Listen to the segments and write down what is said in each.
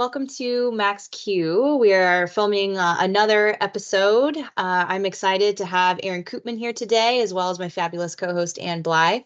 welcome to Max Q. We are filming another episode. I'm excited to have Aaron Koopman here today, as well as my fabulous co-host, Ann Bly.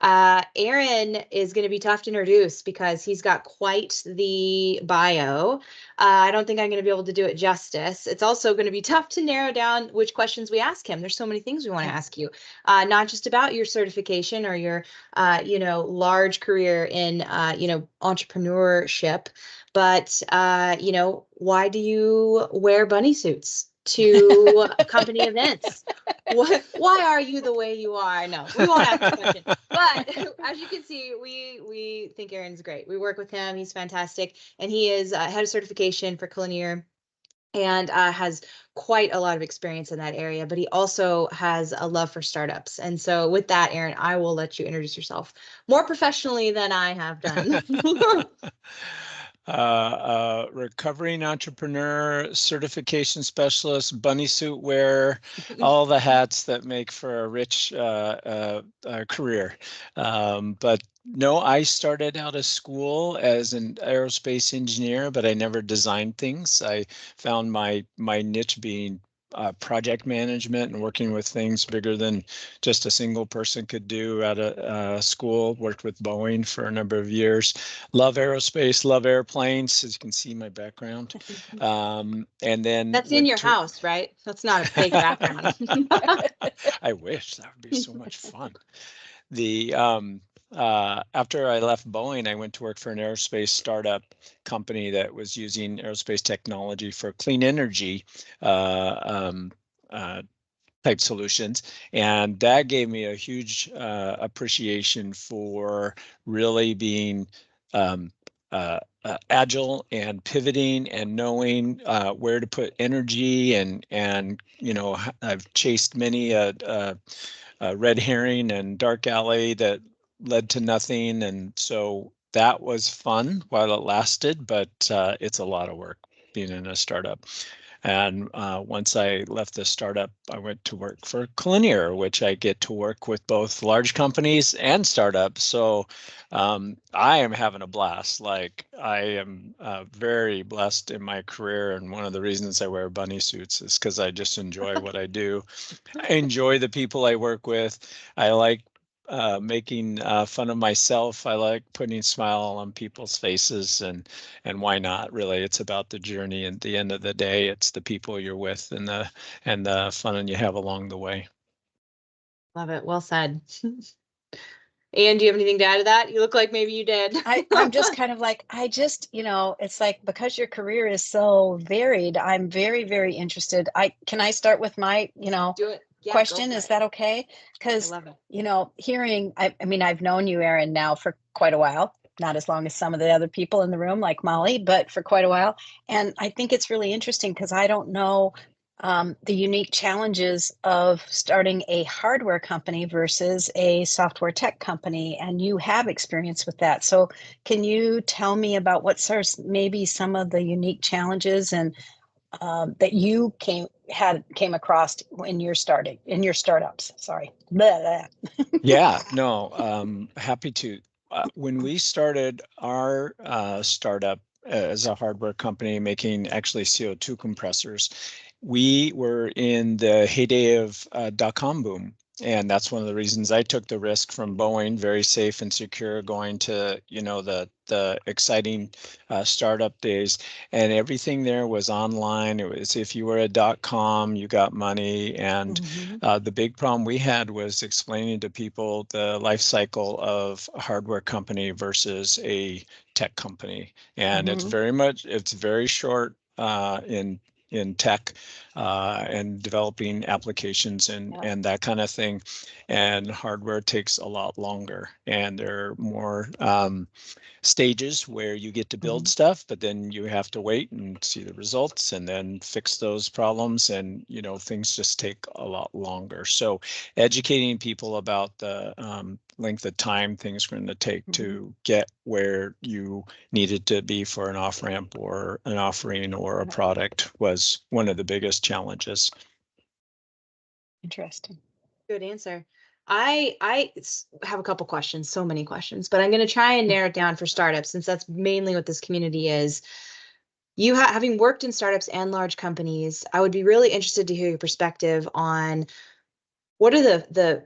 Aaron is going to be tough to introduce because he's got quite the bio. I don't think I'm going to be able to do it justice. It's also going to be tough to narrow down which questions we ask him. There's so many things we want to ask you, not just about your certification or your, large career in, entrepreneurship, but, why do you wear bunny suits to company events? Why are you the way you are? No, we won't ask that question. But as you can see, we think Aaron's great. We work with him. He's fantastic. And he is head of certification for Culinear and has quite a lot of experience in that area, but he also has a love for startups. And so with that, Aaron, I will let you introduce yourself more professionally than I have done. Recovering entrepreneur, certification specialist, bunny suit wearer, all the hats that make for a rich career. But no, I started out of school as an aerospace engineer, but I never designed things. I found my niche being project management and working with things bigger than just a single person could do out of school. Worked with Boeing for a number of years. Love aerospace, love airplanes, as you can see my background. And then that's in your house, right? That's not a fake background. I wish that would be so much fun. After I left Boeing, I went to work for an aerospace startup company that was using aerospace technology for clean energy type solutions. And that gave me a huge appreciation for really being agile and pivoting and knowing where to put energy. And I've chased many a red herring and dark alley that led to nothing. And so that was fun while it lasted, but it's a lot of work being in a startup. And once I left the startup, I went to work for Culinear, which I get to work with both large companies and startups. So I am having a blast. Like, I am very blessed in my career. And one of the reasons I wear bunny suits is because I just enjoy what I do. I enjoy the people I work with. I like making fun of myself. I like putting a smile on people's faces, and why not? Really, it's about the journey. And at the end of the day, it's the people you're with and the fun you have along the way. Love it. Well said. Ann, do you have anything to add to that? You look like maybe you did. I'm just kind of like, it's like, because your career is so varied, I'm very, very interested. Can I start with my, do it. Yeah, question? Is that okay? Because, hearing, I mean, I've known you, Aaron, now for quite a while, not as long as some of the other people in the room, like Molly, but for quite a while. And I think it's really interesting because I don't know the unique challenges of starting a hardware company versus a software tech company. And you have experience with that. So can you tell me about what maybe some of the unique challenges and that you came across in your startups? Sorry. Blah, blah. Yeah, no, happy to. When we started our startup as a hardware company making actually CO2 compressors, we were in the heyday of dot-com boom. And that's one of the reasons I took the risk from Boeing, very safe and secure, going to, the exciting startup days. And everything there was online. It was, if you were a .com, you got money. And the big problem we had was explaining to people the life cycle of a hardware company versus a tech company. And it's very short in tech and developing applications and that kind of thing. And hardware takes a lot longer. And there are more stages where you get to build stuff, but then you have to wait and see the results and then fix those problems. And, things just take a lot longer. So educating people about the length of time things are going to take to get where you needed to be for an off-ramp or an offering or a product was one of the biggest challenges. Interesting. Good answer. I have a couple questions, so many questions, but I'm going to try and narrow it down for startups since that's mainly what this community is. Having worked in startups and large companies, I would be really interested to hear your perspective on what are the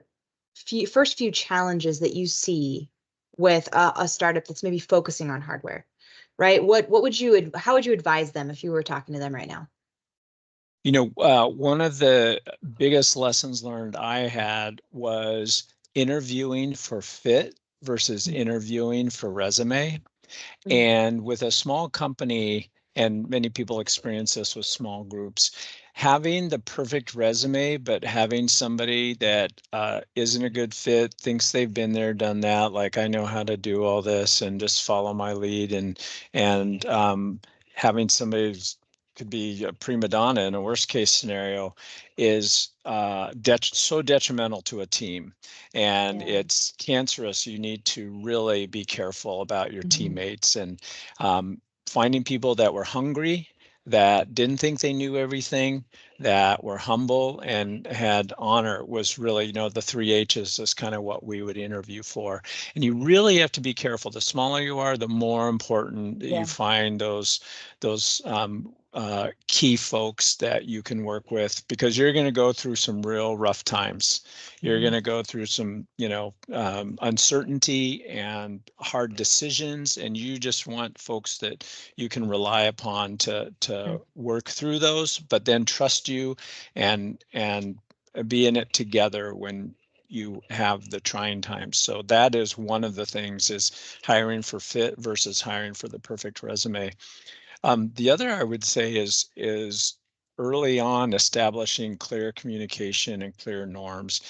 first few challenges that you see with a startup that's maybe focusing on hardware, right? How would you advise them if you were talking to them right now? One of the biggest lessons learned I had was interviewing for fit versus interviewing for resume. And with a small company, and many people experience this with small groups, having the perfect resume, but having somebody that isn't a good fit, thinks they've been there, done that, like I know how to do all this and just follow my lead, and having somebody who's could be a prima donna in a worst case scenario is so detrimental to a team, and it's cancerous. You need to really be careful about your teammates, and finding people that were hungry, that didn't think they knew everything, that were humble and had honor was really, the 3 H's is kind of what we would interview for. And you really have to be careful. The smaller you are, the more important that you find those key folks that you can work with, because you're going to go through some real rough times. You're going to go through some, uncertainty and hard decisions, and you just want folks that you can rely upon to work through those, but then trust you and be in it together when you have the trying times. So that is one of the things, is hiring for fit versus hiring for the perfect resume. The other I would say is early on establishing clear communication and clear norms.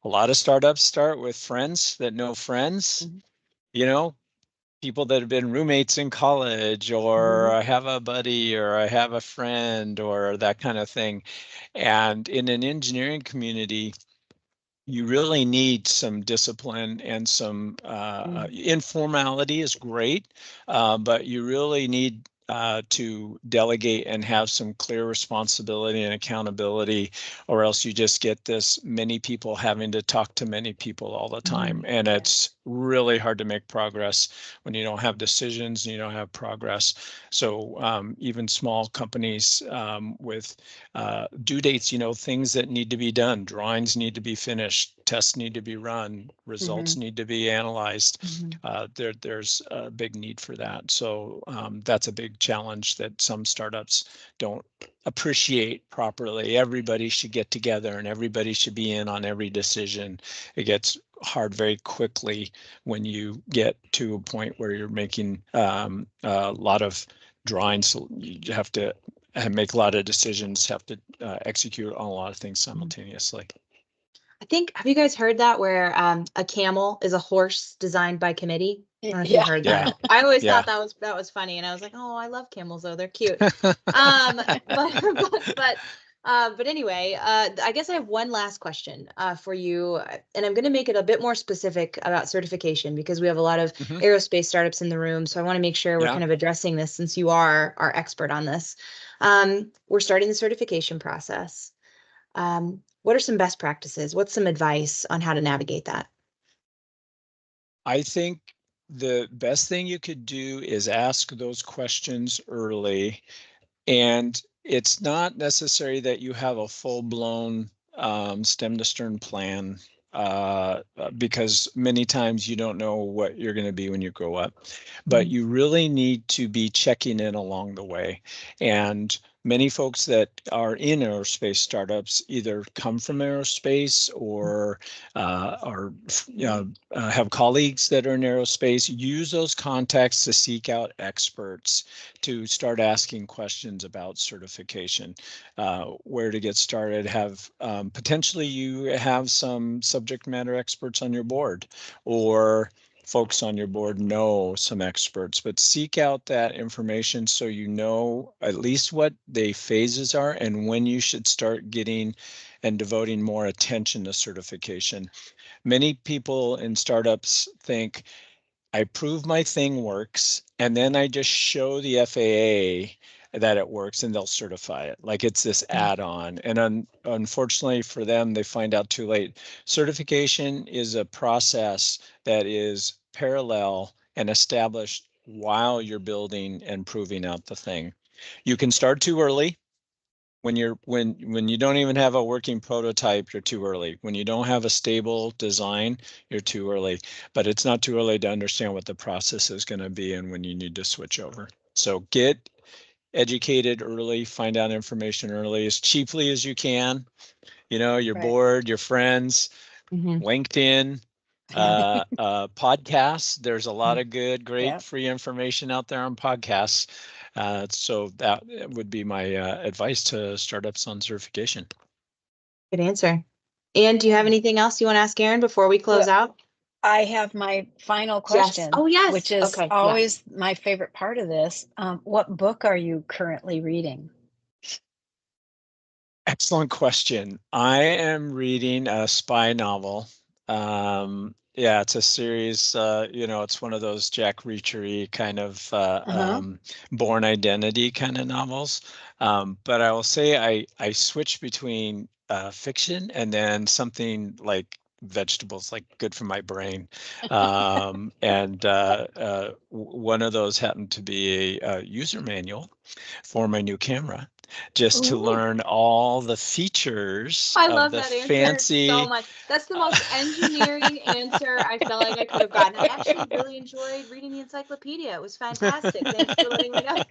A lot of startups start with friends that know friends, people that have been roommates in college, or I have a buddy, or I have a friend, or that kind of thing. And in an engineering community, you really need some discipline and some informality is great, but you really need to delegate and have some clear responsibility and accountability, or else you just get this many people having to talk to many people all the time. And it's really hard to make progress when you don't have decisions and you don't have progress. So even small companies with due dates, things that need to be done, drawings need to be finished, tests need to be run, results need to be analyzed. There's a big need for that. So that's a big challenge that some startups don't appreciate properly. Everybody should get together and everybody should be in on every decision. It gets hard very quickly when you get to a point where you're making a lot of drawings. So you have to make a lot of decisions, have to execute on a lot of things simultaneously. Have you guys heard that, where a camel is a horse designed by committee? I don't know if you heard that. I always thought that was funny, and I was like, oh, I love camels though, they're cute. But anyway, I guess I have one last question for you, and I'm going to make it a bit more specific about certification, because we have a lot of aerospace startups in the room. So I want to make sure we're kind of addressing this, since you are our expert on this. We're starting the certification process. What are some best practices? What's some advice on how to navigate that? I think the best thing you could do is ask those questions early. And it's not necessary that you have a full-blown stem to stern plan, because many times you don't know what you're going to be when you grow up. But you really need to be checking in along the way. And many folks that are in aerospace startups either come from aerospace or have colleagues that are in aerospace. Use those contacts to seek out experts, to start asking questions about certification, where to get started. Have potentially you have some subject matter experts on your board, or folks on your board know some experts, but seek out that information so you know at least what the phases are and when you should start getting and devoting more attention to certification. Many people in startups think, I prove my thing works, and then I just show the FAA that it works and they'll certify it. Like it's this add-on. And unfortunately for them, they find out too late. Certification is a process that is parallel and established while you're building and proving out the thing. You can start too early. When you don't even have a working prototype, you're too early. When you don't have a stable design, you're too early. But it's not too early to understand what the process is going to be and when you need to switch over. So get educated early, find out information early as cheaply as you can. You're bored, your friends, LinkedIn, podcasts. There's a lot of great free information out there on podcasts. So that would be my advice to startups on certification. Good answer. And do you have anything else you want to ask Aaron before we close out? I have my final question. Yes. Oh, yes. Which is always my favorite part of this. What book are you currently reading? Excellent question. I am reading a spy novel. It's a series, it's one of those Jack Reacher-y kind of Born Identity kind of novels. But I will say I switch between fiction and then something like vegetables, like good for my brain. And one of those happened to be a user manual for my new camera, just to learn all the features. I love that answer so much. That's the most engineering answer I felt like I could have gotten. I actually really enjoyed reading the encyclopedia. It was fantastic. Thanks for letting me know.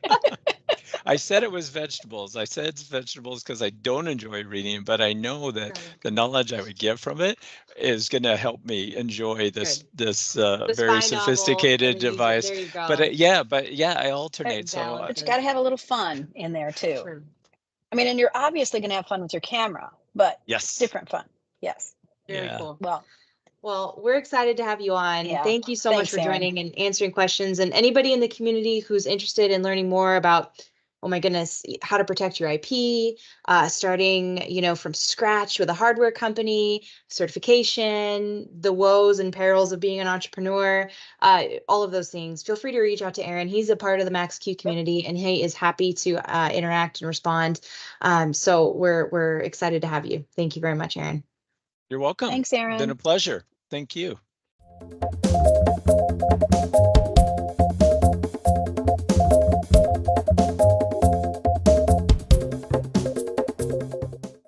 I said it was vegetables. I said it's vegetables because I don't enjoy reading, but I know that the knowledge I would get from it is going to help me enjoy this very sophisticated device. There you go. But I alternate. But you got to have a little fun in there too. True. I mean, and you're obviously going to have fun with your camera, but different fun. Yes. Very cool. Well, we're excited to have you on. Yeah. Thank you so much for joining and answering questions. And anybody in the community who's interested in learning more about, oh my goodness, how to protect your IP, starting, from scratch with a hardware company, certification, the woes and perils of being an entrepreneur, all of those things, feel free to reach out to Aaron. He's a part of the MaxQ community, and he is happy to interact and respond. So we're excited to have you. Thank you very much, Aaron. You're welcome. Thanks, Aaron. It's been a pleasure. Thank you.